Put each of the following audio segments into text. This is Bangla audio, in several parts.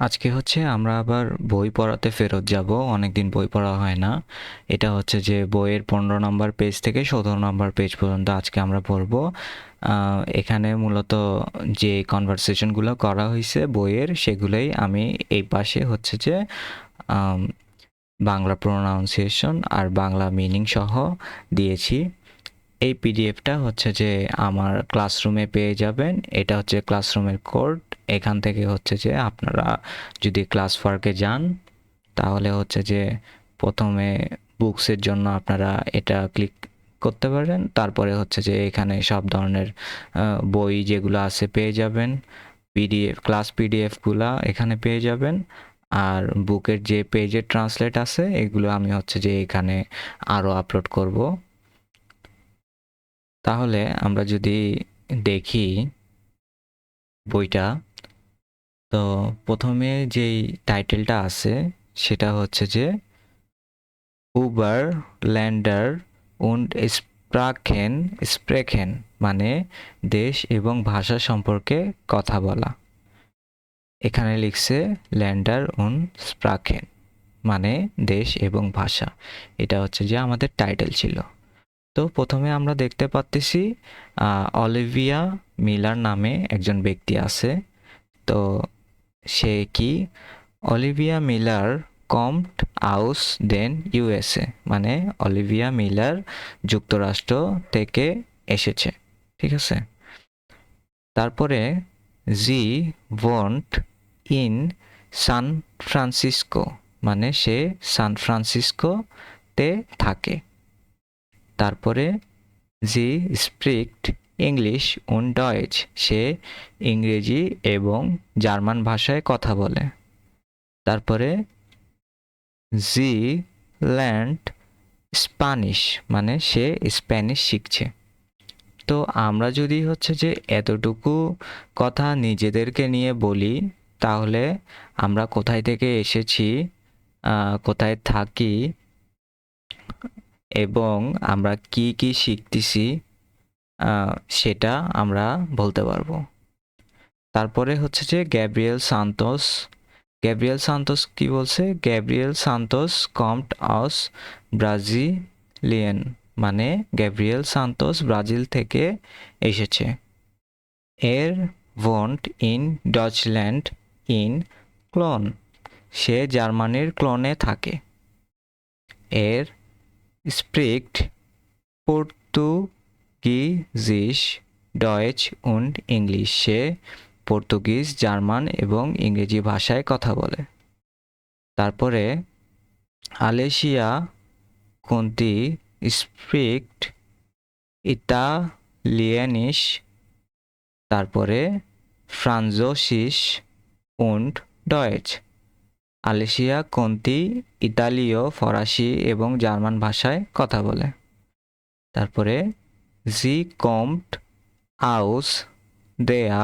আজকে হচ্ছে আমরা আবার বই পড়াতে ফেরত যাব। অনেকদিন বই পড়া হয় না। এটা হচ্ছে যে বইয়ের 15 নম্বর পেজ থেকে 17 নম্বর পেজ পর্যন্ত আজকে আমরা পড়বো। এখানে মূলত যে কনভারসেশনগুলো করা হয়েছে বইয়ের, সেগুলোই আমি এই পাশে হচ্ছে যে আম, বাংলা প্রোনাউন্সিয়েশন আর বাংলা মিনিং সহ দিয়েছি। এই পিডিএফটা হচ্ছে যে আমার ক্লাসরুমে পেয়ে যাবেন। এটা হচ্ছে ক্লাসরুমের কোড। এখান থেকে হচ্ছে যে আপনারা যদি ক্লাস ওয়ার্কে যান, তাহলে হচ্ছে যে প্রথমে বুকসের জন্য আপনারা এটা ক্লিক করতে পারেন। তারপরে হচ্ছে যে এখানে সব ধরনের বই যেগুলো আছে পেয়ে যাবেন। পিডিএফ ক্লাস পিডিএফগুলা এখানে পেয়ে যাবেন। আর বুকের যে পেজের ট্রান্সলেট আছে, এগুলো আমি হচ্ছে যে এখানে আরও আপলোড করব। তাহলে আমরা যদি দেখি বইটা, তো প্রথমে যেই টাইটেলটা আছে সেটা হচ্ছে যে উবার ল্যান্ডার উন্ড স্প্রাখেন স্প্রেখেন, মানে দেশ এবং ভাষা সম্পর্কে কথা বলা। এখানে লিখছে ল্যান্ডার উন স্প্রাখেন, মানে দেশ এবং ভাষা। এটা হচ্ছে যে আমাদের টাইটেল ছিল। তো প্রথমে আমরা দেখতে পাচ্ছি অলিভিয়া মিলার নামে একজন ব্যক্তি আছে। তো সে কি? অলিভিয়া মিলার কমড আউস দেন ইউএসএ, মানে অলিভিয়া মিলার যুক্তরাষ্ট্র থেকে এসেছে। ঠিক আছে। তারপরে জি ভন্ট ইন সান ফ্রান্সিসকো, মানে সে সান ফ্রান্সিসকোতে থাকে। তারপরে জি স্প্রিক্ট ইংলিশ উন ডয়েচ, সে ইংরেজি এবং জার্মান ভাষায় কথা বলে। তারপরে জি ল্যান্ড স্প্যানিশ, মানে সে স্প্যানিশ শিখছে। তো আমরা যদি হচ্ছে যে এতটুকু কথা নিজেদেরকে নিয়ে বলি, তাহলে আমরা কোথায় থেকে এসেছি, কোথায় থাকি এবং আমরা কি কি শিখতেছি, সেটা আমরা বলতে পারবো। তারপরে হচ্ছে যে গ্যাব্রিয়েল সান্তোস কি বলছে? গ্যাব্রিয়েল সান্তোস কমড আউস ব্রাজিলিয়ান, মানে গ্যাব্রিয়েল সান্তোস ব্রাজিল থেকে এসেছে। এর ভন্ট ইন ডচল্যান্ড ইন ক্লোন, সে জার্মানির ক্লোনে থাকে। এর স্প্রিক্ট পর্তুগিজিস ডয়েচ উন্ড ইংলিশ, সে পর্তুগিজ, জার্মান এবং ইংরেজি ভাষায় কথা বলে। তারপরে আলেশিয়া কোন্তি স্প্রিক্ট ইতালিয়ানিস, তারপরে ফ্রান্সোসিস উন্ড ডয়েচ। আলেশিয়া কোন্তি ইতালীয়, ফরাসি এবং জার্মান ভাষায় কথা বলে। তারপরে জি কম্ট আউস দেয়া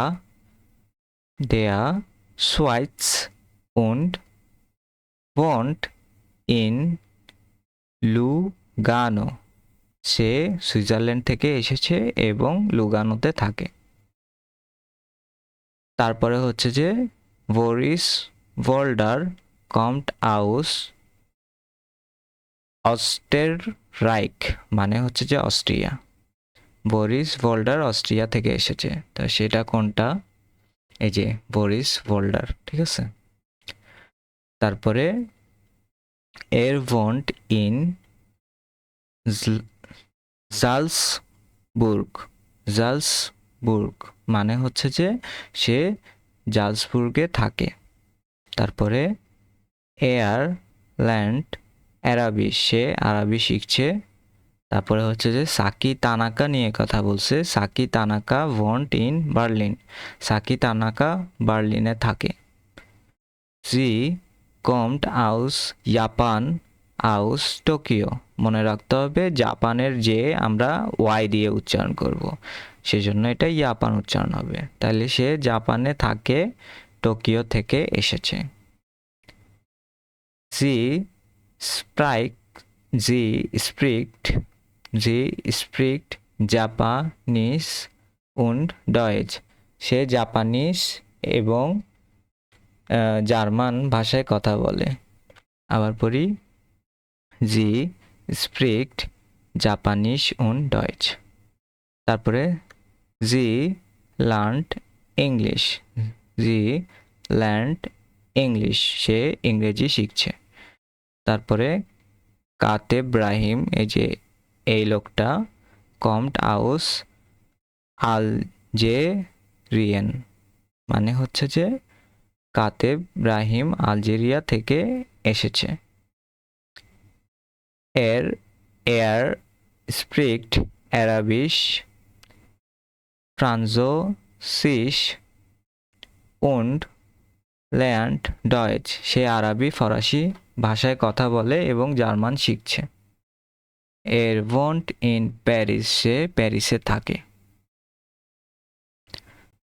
দেয়া সোয়াইটস উন্ড বন্ট ইন লুগানো, সে সুইজারল্যান্ড থেকে এসেছে এবং লুগানোতে থাকে। তারপরে হচ্ছে যে বরিস ভোল্ডার কমড আউস অস্টেররাইক, মানে হচ্ছে যে অস্ট্রিয়া। বরিস ভোল্ডার অস্ট্রিয়া থেকে এসেছে। তা সেটা কোনটা? এই যে বরিস ভোল্ডার। ঠিক আছে। তারপরে এর ভন্ট ইন জালসবুর্গ, জালসবুর্গ মানে হচ্ছে যে সে জালসবুর্গে থাকে। তারপরে এয়ার ল্যান্ড অ্যারাবি, সে আরবি শিখছে। তারপরে হচ্ছে যে সাকি তানাকা নিয়ে কথা বলছে। সাকি তানাকা ভন্ট ইন বার্লিন, সাকি তানাকা বার্লিনে থাকে। জি কমড আউস জাপান আউস টোকিও, মনে রাখতে হবে জাপানের যে আমরা ওয়াই দিয়ে উচ্চারণ করব, সেজন্য এটা জাপান উচ্চারণ হবে। তাহলে সে জাপানে থাকে, টোকিও থেকে এসেছে। জি স্প্রাইক জি স্প্রিক্ট জি স্প্রিক্ট জাপানিস উন্ড ডয়েজ, সে জাপানিস এবং জার্মান ভাষায় কথা বলে। আবার পড়ি, জি স্প্রিক্ট জাপানিশ উন ডয়েচ। তারপরে জি লার্নড ইংলিশ, জি লার্নড ইংলিশ, সে ইংরেজি শিখছে। তারপরে কাতেব ব্রাহিম, এই যে এই লোকটা, কমড আউস আলজেরিয়ান, মানে হচ্ছে যে কাতেব ব্রাহিম আলজেরিয়া থেকে এসেছে। এর স্প্রিক্ট অ্যারাবিশ ফ্রান্সোসিস উন্ড ল্যান্ড ডয়েচ, সে আরবি ফরাসি ভাষায় কথা বলে এবং জার্মান শিখছে। ওন্ট ইন প্যারিস, সে প্যারিসে থাকে।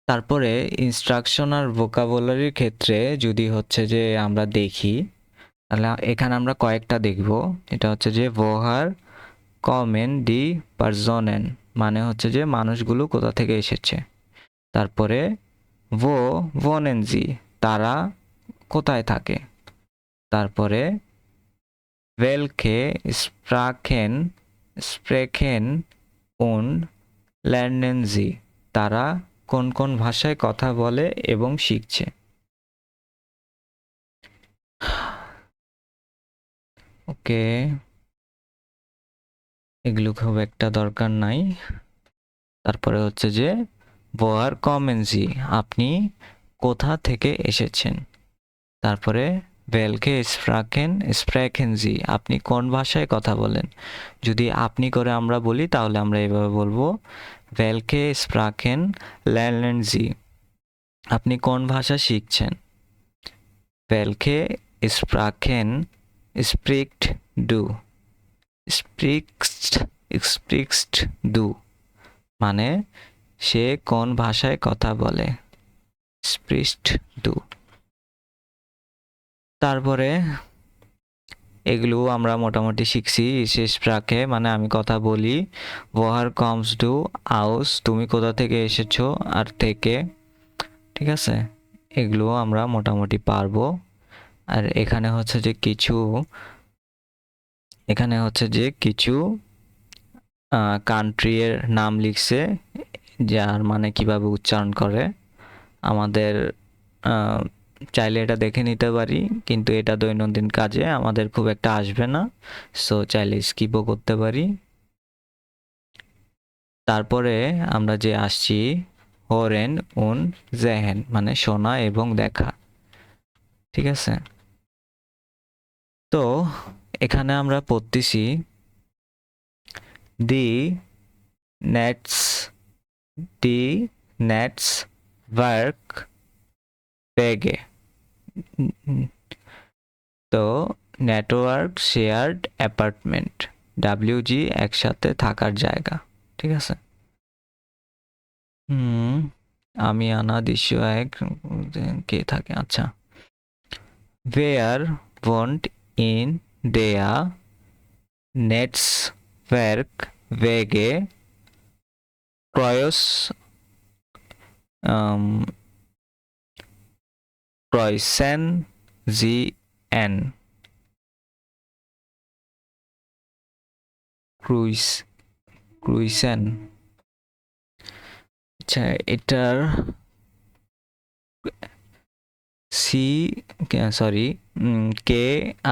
তারপরে ইনস্ট্রাকশন আর ভোকাবুলারির ক্ষেত্রে যদি হচ্ছে যে আমরা দেখি, তাহলে এখানে আমরা কয়েকটা দেখব। এটা হচ্ছে যে ভোহার কমেন ডি পারজনেন, মানে হচ্ছে যে মানুষগুলো কোথা থেকে এসেছে। তারপরে ভোনেনজি, তারা কোথায় থাকে। তারপরে ওয়েলকে স্প্রেখেন উন ল্যান্ডেনজি, তারা কোন কোন ভাষায় কথা বলে এবং শিখছে। ওকে, এগুলো খুব একটা দরকার নাই। তারপরে হচ্ছে যে woher kommen Sie, আপনি কোথা থেকে এসেছেন। তারপরে welche sprechen Sie, আপনি কোন ভাষায় কথা বলেন। যদি আপনি করে আমরা বলি তাহলে আমরা এভাবে বলবো welche Sprachen lernen Sie, আপনি কোন ভাষা শিখছেন। welche Sprachen spricht du, sprichst du, মানে সে কোন ভাষায় কথা বলে। স্প্রিস্ট ডু। তারপরে এগুলো আমরা মোটামুটি শিখছি। শেষ প্রাকে মানে আমি কথা বলি। ওয়ার কমস ডু আউস, তুমি কোথা থেকে এসেছো, আর থেকে, ঠিক আছে, এগুলো আমরা মোটামুটি পারবো। আর এখানে হচ্ছে যে কিছু কান্ট্রি এর নাম লিখছে, যার মানে কিভাবে উচ্চারণ করে। আমাদের চাইলে এটা দেখে নিতে পারি, কিন্তু এটা দৈনন্দিন কাজে আমাদের খুব একটা আসবে না, সো চাইলে স্কিপও করতে পারি। তারপরে আমরা যে আসছি হোরেন উন জেহেন, মানে শোনা এবং দেখা, ঠিক আছে। তো এখানে আমরা পড়তেছি দি নেটস দি নেটস ওয়ার্ক বেগে, তো নেটওয়ার্ক শেয়ার্ড অ্যাপার্টমেন্ট, ডাব্লিউজি একসাথে থাকার জায়গা, ঠিক আছে। আমি আনা দৃশ্য এক কে থাকে, আচ্ছা। ওয়েয়ার ওন্ট ইন দেয়া নেটসওয়ার্ক ওয়েগে ক্রয়স ক্রয়সেন জি এন ক্রুইসেন। আচ্ছা, এটার কে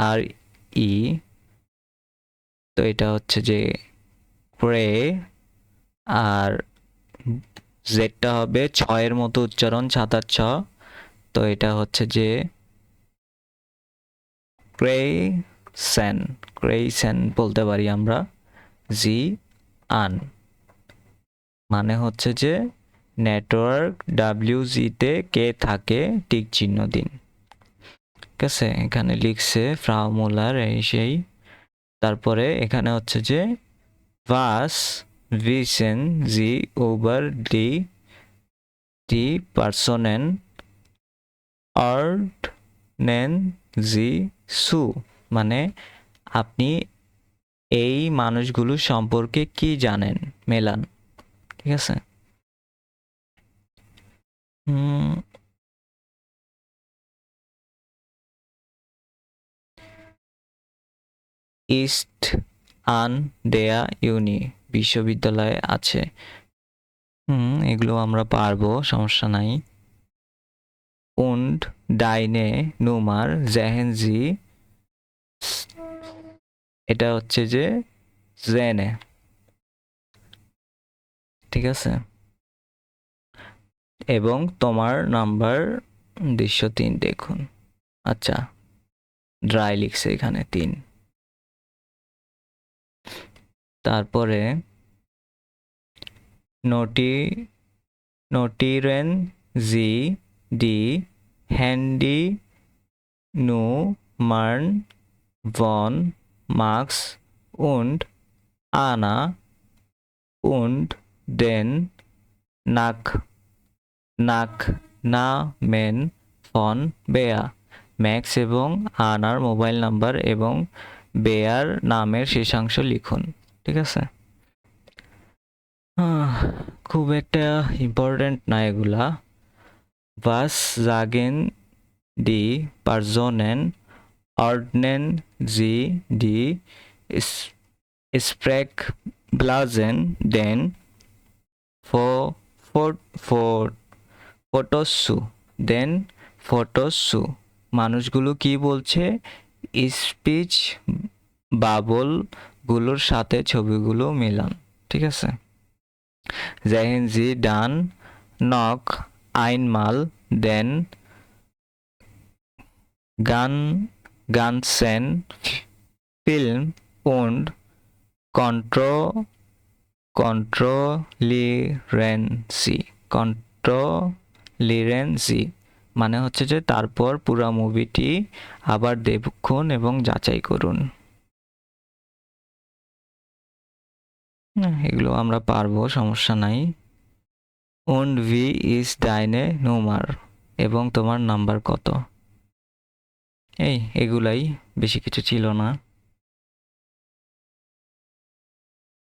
আর ই, তো এটা হচ্ছে যে ক্রে, আর জেডটা হবে ছয়ের মতো উচ্চারণ, ছাতার ছ, তো এটা হচ্ছে যে ক্রেইসেন বলতে পারি আমরা। জি আন, মানে হচ্ছে যে নেটওয়ার্ক ডাব্লিউজিতে কে থাকে টিক চিহ্ন দিন, ঠিক আছে। এখানে লিখছে ফ্রাউ মুলার এই সেই। তারপরে এখানে হচ্ছে যে was wissen Sie über die Personen ordnen Sie zu, মানে আপনি এই মানুষগুলো সম্পর্কে কি জানেন, মেলান, ঠিক আছে। ইস্ট আন দেয়া ইউনি, বিশ্ববিদ্যালয়ে আছে। এগুলো আমরা পারবো, সমস্যা নাই। und deine Nummer sehen Sie, এটা হচ্ছে যে জেনে, ঠিক আছে। এবং তোমার নাম্বার দৃশ্য 3 দেখুন। আচ্ছা, ড্রাই লিখছে এখানে 3। তারপরে notieren Sie die Handynummern von Max und Anna und den Nachnamen von Bea, max এবং আনার মোবাইল নাম্বার এবং বেয়ার নামের শেষাংশ লিখুন, ঠিক আছে। খুব একটা ইম্পর্টেন্ট না এগুলা। Was sagen die Personen, ordnen Sie die Sprechblasen den Fotos zu, মানুষগুলো কি বলছে, স্পিচ বাবল গুলোর সাথে ছবিগুলো মিলান, ঠিক আছে। Sehen Sie dann noch einmal den ganzen Film und controllieren Sie, মানে হচ্ছে যে তারপর পুরো মুভিটি আবার দেখুন এবং যাচাই করুন। এগুলো আমরা পারবো, সমস্যা নাই। und wie ist deine Nummer, এবং তোমার নাম্বার কত। এগুলাই, বেশি কিছু ছিল না।